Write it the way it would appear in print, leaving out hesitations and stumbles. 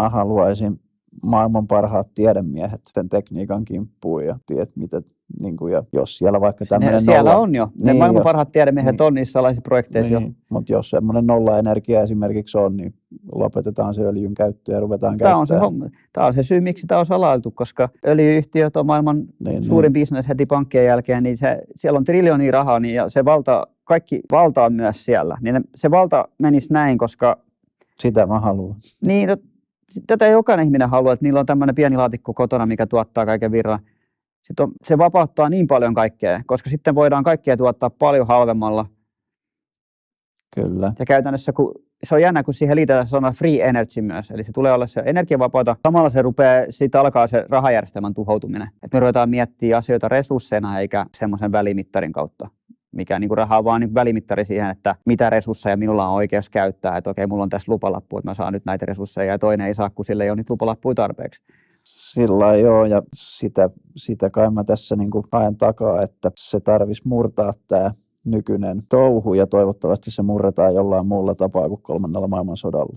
mä haluaisin maailman parhaat tiedemiehet sen tekniikan kimppuun ja tiedät mitä, niin kuin, ja jos siellä vaikka tämmöinen siellä on jo. Ne maailman parhaat tiedemiehet on niissä salaisissa projekteissa jo. Mutta jos semmoinen nollaenergia esimerkiksi on, niin lopetetaan se öljyn käyttö ja ruvetaan käyttämään. Tämä on se syy, miksi tämä on salailtu, koska öljyyhtiöt on maailman suurin bisnes heti pankkien jälkeen, niin siellä on triljoonia rahaa niin, ja se kaikki valta on myös siellä. Niin se valta menisi näin, koska... Sitä mä haluan. Niin, tätä jokainen ihminen haluaa, että niillä on tämmöinen pieni laatikko kotona, mikä tuottaa kaiken virran. Sitten se vapauttaa niin paljon kaikkea, koska sitten voidaan kaikkea tuottaa paljon halvemmalla. Kyllä. Ja käytännössä, se on jännä, kun siihen liitetään sana free energy myös, eli se tulee olla se energiavapaata. Samalla siitä alkaa se rahajärjestelmän tuhoutuminen. Että me ruvetaan miettimään asioita resursseina eikä semmoisen välimittarin kautta, mikä niin kuin raha on vaan niin välimittari siihen, että mitä resursseja minulla on oikeus käyttää. Että okei, mulla on tässä lupalappu, että mä saan nyt näitä resursseja ja toinen ei saa, kun sille ei ole niitä lupalappuja tarpeeksi. Sillä joo, ja sitä kai mä tässä niin kuin haen takaa, että se tarvitsisi murtaa tämä nykyinen touhu ja toivottavasti se murretaan jollain muulla tapaa kuin 3. maailmansodalla.